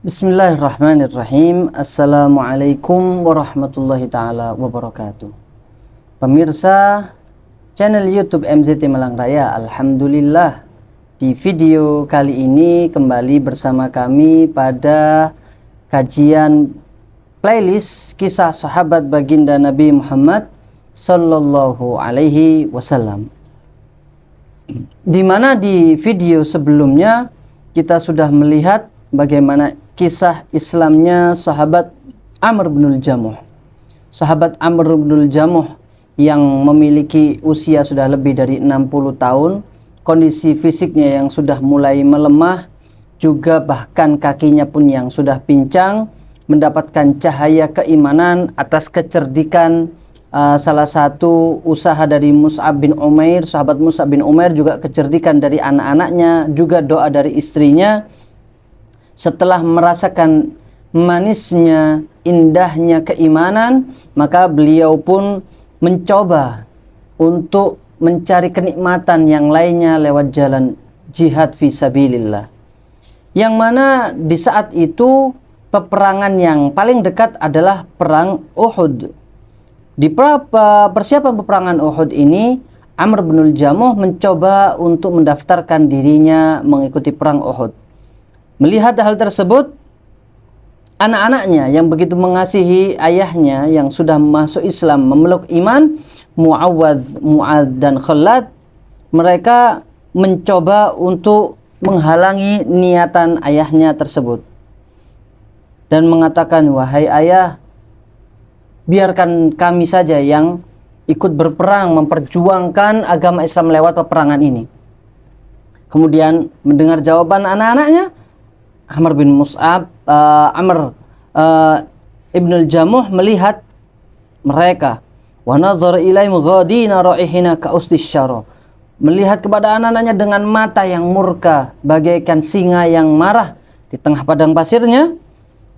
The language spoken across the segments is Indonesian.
Bismillahirrahmanirrahim. Assalamualaikum warahmatullahi ta'ala wabarakatuh. Pemirsa channel YouTube MZT Malang Raya, alhamdulillah di video kali ini kembali bersama kami pada kajian playlist kisah sahabat baginda Nabi Muhammad sallallahu alaihi wasallam. Di mana di video sebelumnya kita sudah melihat bagaimana kisah Islamnya sahabat Amr bin Jamuh. Sahabat Amr bin Jamuh yang memiliki usia sudah lebih dari 60 tahun, kondisi fisiknya yang sudah mulai melemah, juga bahkan kakinya pun yang sudah pincang, mendapatkan cahaya keimanan atas kecerdikan salah satu usaha dari Mus'ab bin Umair. Sahabat Mus'ab bin Umair juga kecerdikan dari anak-anaknya, juga doa dari istrinya. Setelah merasakan manisnya, indahnya keimanan, maka beliau pun mencoba untuk mencari kenikmatan yang lainnya lewat jalan jihad fisabilillah. Yang mana di saat itu peperangan yang paling dekat adalah perang Uhud. Di persiapan peperangan Uhud ini, Amr bin Jamuh mencoba untuk mendaftarkan dirinya mengikuti perang Uhud. Melihat hal tersebut, anak-anaknya yang begitu mengasihi ayahnya yang sudah masuk Islam, memeluk iman, Mu'adz dan Khalad, mereka mencoba untuk menghalangi niatan ayahnya tersebut dan mengatakan, "Wahai ayah, biarkan kami saja yang ikut berperang memperjuangkan agama Islam lewat peperangan ini." Kemudian mendengar jawaban anak-anaknya, Amr bin Mus'ab, Ibn Jamuh melihat mereka, wa nazar ilaihim ghadina raihina ka ustisyara, melihat kepada anak-anaknya dengan mata yang murka bagaikan singa yang marah di tengah padang pasirnya.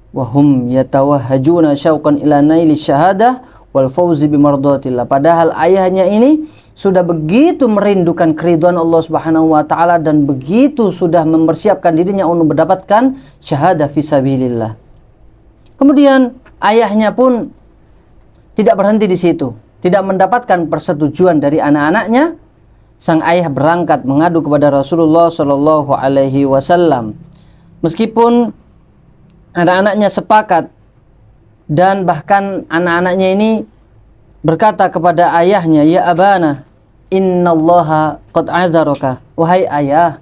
Wa hum yatawahhajuna syauqan ila naili syahadah wal fauzi bi mardatillah. Padahal ayahnya ini sudah begitu merindukan keridhaan Allah Subhanahu wa taala dan begitu sudah mempersiapkan dirinya untuk mendapatkan syahadah fisabilillah. Kemudian ayahnya pun tidak berhenti di situ, tidak mendapatkan persetujuan dari anak-anaknya. Sang ayah berangkat mengadu kepada Rasulullah Shallallahu alaihi wasallam. Meskipun anak-anaknya sepakat dan bahkan anak-anaknya ini berkata kepada ayahnya, "Ya abana, innallaha qad a'dzaraka." Wahai ayah,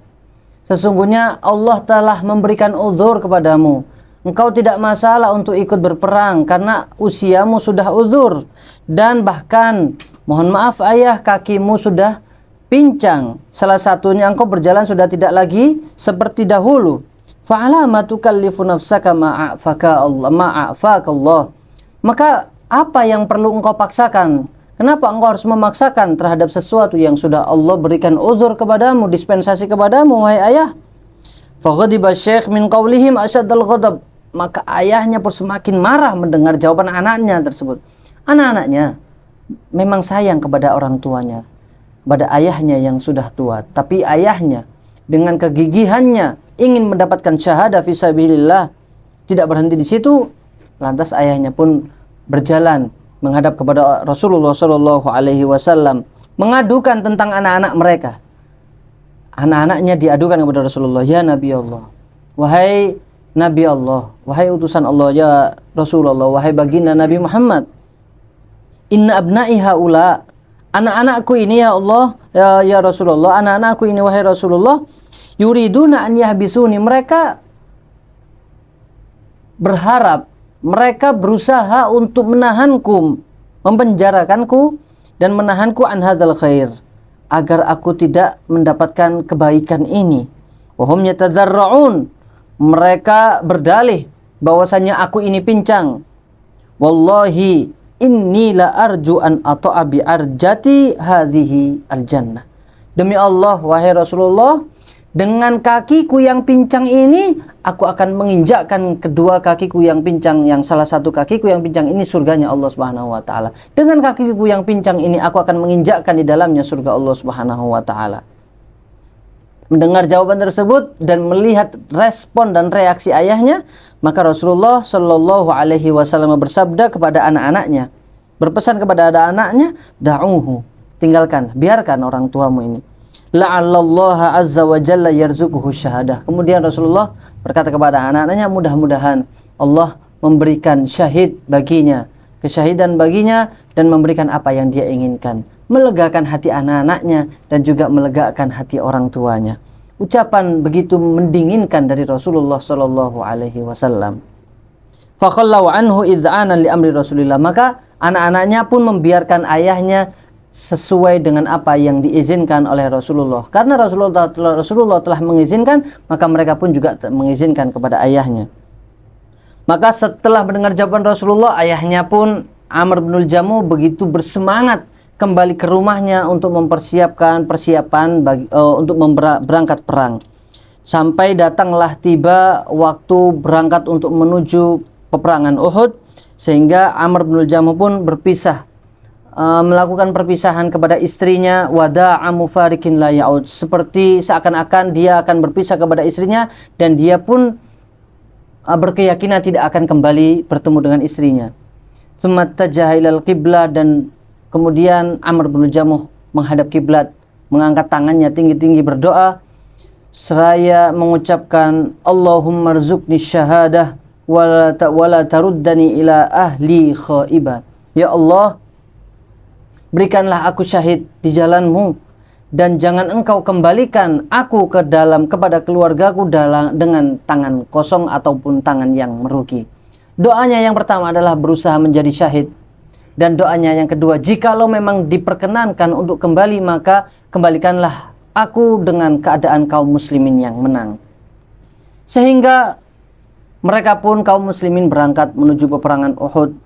sesungguhnya Allah telah memberikan uzur kepadamu. Engkau tidak masalah untuk ikut berperang karena usiamu sudah uzur. Dan bahkan, mohon maaf ayah, kakimu sudah pincang. Salah satunya engkau berjalan sudah tidak lagi seperti dahulu. Fa'ala ma tukallifu nafsaka ma'afaka Allah. Maka apa yang perlu engkau paksakan? Kenapa engkau harus memaksakan terhadap sesuatu yang sudah Allah berikan uzur kepadamu, dispensasi kepadamu, wahai ayah? Faghadiba syekh min qawlihim asyaddal ghadab. Maka ayahnya pun semakin marah mendengar jawaban anaknya tersebut. Anak-anaknya memang sayang kepada orang tuanya, kepada ayahnya yang sudah tua. Tapi ayahnya dengan kegigihannya ingin mendapatkan syahadah fisabilillah, tidak berhenti di situ. Lantas ayahnya pun berjalan menghadap kepada Rasulullah Shallallahu alaihi wasallam, mengadukan tentang anak-anak mereka. Anak-anaknya diadukan kepada Rasulullah, "Ya Nabi Allah, wahai Nabi Allah, wahai utusan Allah, ya Rasulullah, wahai baginda Nabi Muhammad, inna abna'i haula, anak-anakku ini ya Allah, ya Rasulullah, anak-anakku ini wahai Rasulullah, yuriduna an yahbisuni." Mereka berharap, mereka berusaha untuk menahanku, mempenjarakanku dan menahanku an hadzal khair, agar aku tidak mendapatkan kebaikan ini. Wa hum yatadzarra'un, mereka berdalih bahwasanya aku ini pincang. Wallahi inni la arju an ata'a bi arjati hadhihi aljannah. Demi Allah wahai Rasulullah, dengan kakiku yang pincang ini, aku akan menginjakkan kedua kakiku yang pincang, yang salah satu kakiku yang pincang ini surganya Allah Subhanahu wa taala. Dengan kakiku yang pincang ini, aku akan menginjakkan di dalamnya surga Allah Subhanahu wa taala. Mendengar jawaban tersebut dan melihat respon dan reaksi ayahnya, Maka Rasulullah Shallallahu Alaihi Wasallam bersabda kepada anak-anaknya, berpesan kepada anak-anaknya, da'uhu, tinggalkan, biarkan orang tuamu ini. La'allallaha azza wa jalla yarzuquhu syahadah. Kemudian Rasulullah berkata kepada anak-anaknya, mudah-mudahan Allah memberikan syahid baginya, kesyahidan baginya, dan memberikan apa yang dia inginkan, melegakan hati anak-anaknya dan juga melegakan hati orang tuanya. Ucapan begitu mendinginkan dari Rasulullah Shallallahu Alaihi Wasallam. Fakhallau anhu idz'anan li amri Rasulillah. Maka anak-anaknya pun membiarkan ayahnya sesuai dengan apa yang diizinkan oleh Rasulullah. Karena Rasulullah telah mengizinkan, maka mereka pun juga mengizinkan kepada ayahnya. Maka setelah mendengar jawaban Rasulullah, ayahnya pun Amr bin Jamuh begitu bersemangat kembali ke rumahnya untuk mempersiapkan persiapan untuk berangkat perang. Sampai datanglah tiba waktu berangkat untuk menuju peperangan Uhud, sehingga Amr bin Jamuh pun berpisah, melakukan perpisahan kepada istrinya, wada'a mufarikin la ya'ud, seperti seakan-akan dia akan berpisah kepada istrinya, dan dia pun berkeyakinan tidak akan kembali bertemu dengan istrinya. Sumattajaha ilal qiblah, dan kemudian Amr bin Jamuh menghadap kiblat, mengangkat tangannya tinggi-tinggi berdoa seraya mengucapkan, Allahumma rzuqni syahadah wala taruddani ila ahli khaibah. Ya Allah, berikanlah aku syahid di jalanmu, dan jangan engkau kembalikan aku kepada keluargaku dengan tangan kosong ataupun tangan yang merugi. Doanya yang pertama adalah berusaha menjadi syahid. Dan doanya yang kedua, jikalau memang diperkenankan untuk kembali, maka kembalikanlah aku dengan keadaan kaum muslimin yang menang. Sehingga mereka pun kaum muslimin berangkat menuju peperangan Uhud.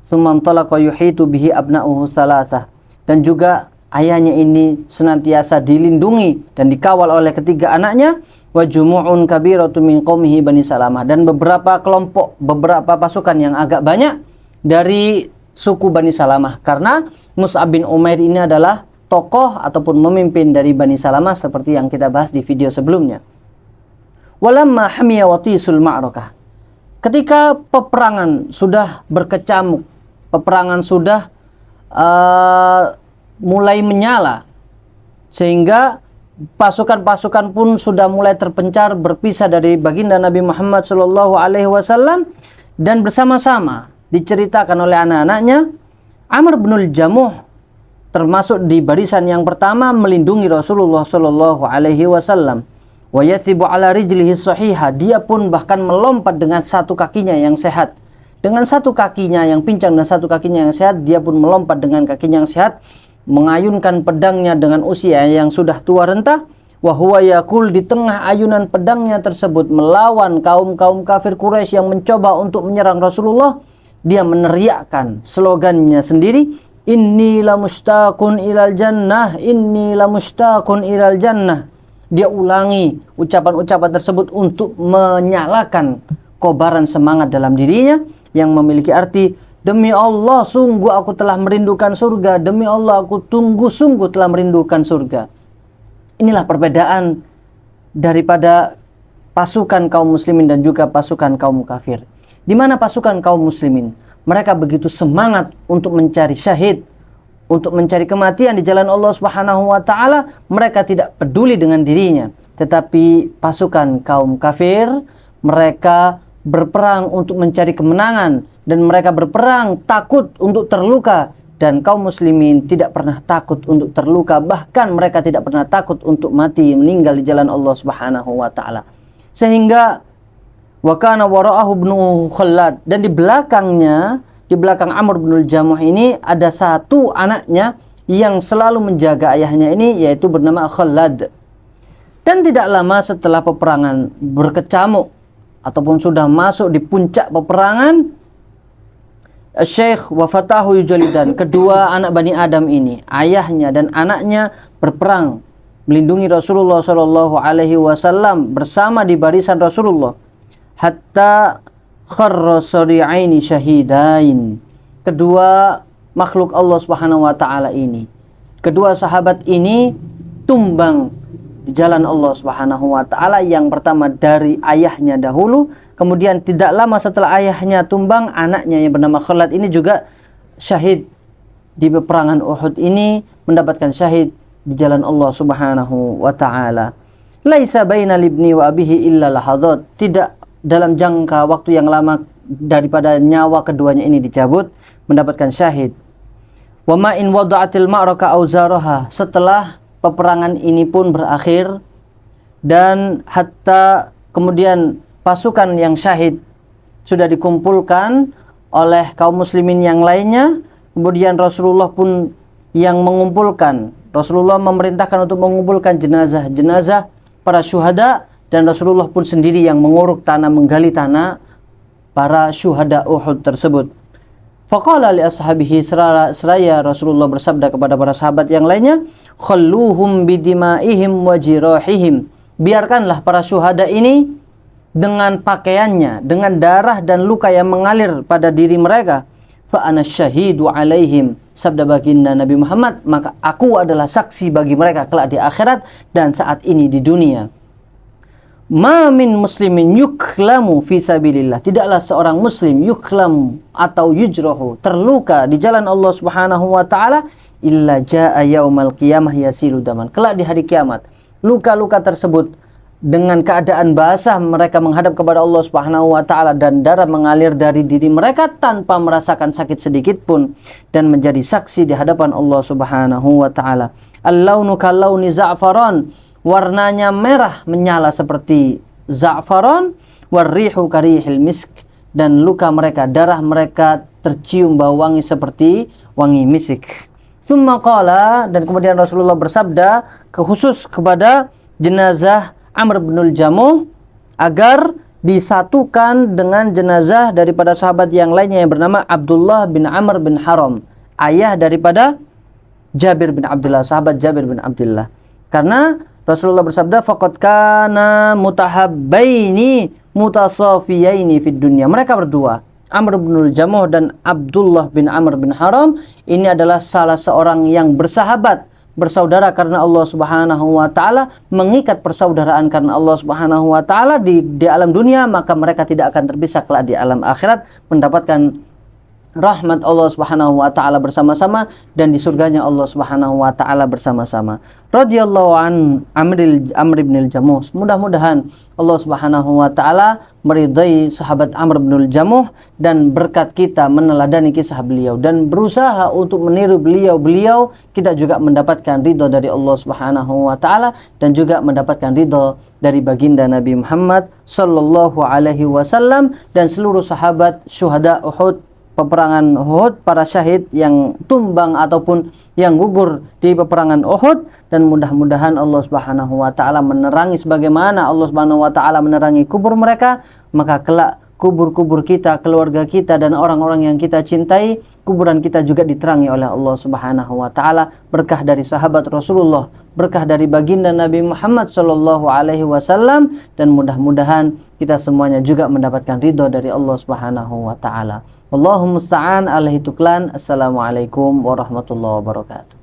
Tsumman talaqa yuhitu bihi abna'uhu salasah. Dan juga ayahnya ini senantiasa dilindungi dan dikawal oleh ketiga anaknya, wa jumu'un kabiratu min qaumihi Bani Salamah, dan beberapa pasukan yang agak banyak dari suku Bani Salamah, karena Mus'ab bin Umair ini adalah tokoh ataupun memimpin dari Bani Salamah seperti yang kita bahas di video sebelumnya. Walamma hamiya watisul ma'rakah, ketika peperangan sudah berkecamuk, peperangan sudah mulai menyala, sehingga pasukan-pasukan pun sudah mulai terpencar, berpisah dari baginda Nabi Muhammad SAW, dan bersama-sama diceritakan oleh anak-anaknya, Amr bin Jamuh termasuk di barisan yang pertama melindungi Rasulullah SAW. Wa yathibu ala rijlihi sahiha, dia pun bahkan melompat dengan satu kakinya yang sehat. Dengan satu kakinya yang pincang dan satu kakinya yang sehat, dia pun melompat dengan kakinya yang sehat, mengayunkan pedangnya dengan usia yang sudah tua renta. Wa huwa yaqul, di tengah ayunan pedangnya tersebut melawan kaum-kaum kafir Quraisy yang mencoba untuk menyerang Rasulullah, dia meneriakkan slogannya sendiri, inni la mustaqun ilal jannah, inni la mustaqun ilal jannah. Dia ulangi ucapan-ucapan tersebut untuk menyalakan kobaran semangat dalam dirinya yang memiliki arti, demi Allah sungguh aku telah merindukan surga, demi Allah aku sungguh telah merindukan surga. Inilah perbedaan daripada pasukan kaum muslimin dan juga pasukan kaum kafir. Di mana pasukan kaum muslimin, mereka begitu semangat untuk mencari syahid, untuk mencari kematian di jalan Allah Subhanahu wa taala, mereka tidak peduli dengan dirinya. Tetapi pasukan kaum kafir, mereka berperang untuk mencari kemenangan, dan mereka berperang takut untuk terluka, dan kaum muslimin tidak pernah takut untuk terluka, bahkan mereka tidak pernah takut untuk mati, meninggal di jalan Allah Subhanahu wa taala. Sehingga wa kana wara'ahu ibnu Khallad, dan di belakang Amr bin Jamuh ini ada satu anaknya yang selalu menjaga ayahnya ini, yaitu bernama Khallad. Dan tidak lama setelah peperangan berkecamuk ataupun sudah masuk di puncak peperangan, Syekh wa Fatahu Yujalidan, kedua anak Bani Adam ini, ayahnya dan anaknya, berperang melindungi Rasulullah SAW bersama di barisan Rasulullah, hatta kharra sari'aini syahidain. Kedua makhluk Allah Subhanahu wa taala ini, kedua sahabat ini tumbang di jalan Allah Subhanahu wa taala. Yang pertama dari ayahnya dahulu, kemudian tidak lama setelah ayahnya tumbang, anaknya yang bernama Khalid ini juga syahid di peperangan Uhud ini, mendapatkan syahid di jalan Allah Subhanahu wa taala. Laisa bainal ibni wa abihi illa lahadhat. Tidak dalam jangka waktu yang lama daripada nyawa keduanya ini dicabut, mendapatkan syahid. Wa ma in wada'atil ma'raka auzaraha. Setelah peperangan ini pun berakhir dan hatta kemudian pasukan yang syahid sudah dikumpulkan oleh kaum muslimin yang lainnya, kemudian Rasulullah pun yang mengumpulkan. Rasulullah memerintahkan untuk mengumpulkan jenazah-jenazah para syuhada, dan Rasulullah pun sendiri yang menguruk tanah, menggali tanah para syuhada Uhud tersebut. Faqala li ashabihi, seraya Rasulullah bersabda kepada para sahabat yang lainnya, khalluhum bidimaihim wa jirahihim. Biarkanlah para syuhada ini dengan pakaiannya, dengan darah dan luka yang mengalir pada diri mereka. Fa ana syahidu alaihim, sabda baginda Nabi Muhammad, maka aku adalah saksi bagi mereka kelak di akhirat dan saat ini di dunia. Ma min muslimin yuklamu fi sabilillah. Tidaklah seorang muslim yuklamu atau yujrahu, terluka di jalan Allah Subhanahu wa taala, illa jaa yaumal qiyamah yasilu daman. Kelak di hari kiamat, luka-luka tersebut dengan keadaan basah mereka menghadap kepada Allah Subhanahu wa taala dan darah mengalir dari diri mereka tanpa merasakan sakit sedikit pun, dan menjadi saksi di hadapan Allah Subhanahu wa taala. Al-launu kalauni za'faran. Warnanya merah menyala seperti za'faran, warrihu karihil misk, dan luka mereka, darah mereka tercium bau wangi seperti wangi misik. Tsumma qala, dan kemudian Rasulullah bersabda khusus kepada jenazah Amr bin Jamuh agar disatukan dengan jenazah daripada sahabat yang lainnya yang bernama Abdullah bin Amr bin Haram, ayah daripada Jabir bin Abdullah, sahabat Jabir bin Abdullah. Karena Rasulullah bersabda, faqad kana mutahabbaini mutasafiyaini fid dunya. Mereka berdua, Amr bin Jamuh dan Abdullah bin Amr bin Haram, ini adalah salah seorang yang bersahabat, bersaudara karena Allah Subhanahu wa taala, mengikat persaudaraan karena Allah Subhanahu wa taala di alam dunia, maka mereka tidak akan terpisah kelak di alam akhirat, mendapatkan rahmat Allah Subhanahu wa taala bersama-sama dan di surganya Allah Subhanahu wa taala bersama-sama. Radhiyallahu an Amr bin Jamuh. Mudah-mudahan Allah Subhanahu wa taala meridai sahabat Amr bin Jamuh dan berkat kita meneladani kisah beliau dan berusaha untuk meniru beliau, kita juga mendapatkan ridha dari Allah Subhanahu wa taala dan juga mendapatkan ridha dari baginda Nabi Muhammad sallallahu alaihi wasallam dan seluruh sahabat syuhada Uhud, peperangan Uhud, para syahid yang tumbang ataupun yang gugur di peperangan Uhud. Dan mudah-mudahan Allah Subhanahu wa taala menerangi sebagaimana Allah Subhanahu wa taala menerangi kubur mereka, maka kelak kubur-kubur kita, keluarga kita dan orang-orang yang kita cintai, kuburan kita juga diterangi oleh Allah Subhanahu wa taala, berkah dari sahabat Rasulullah, berkah dari baginda Nabi Muhammad sallallahu alaihi wasallam, dan mudah-mudahan kita semuanya juga mendapatkan ridha dari Allah Subhanahu wa taala. Allahumma musta'an, alaihi tuklan. Assalamualaikum warahmatullahi wabarakatuh.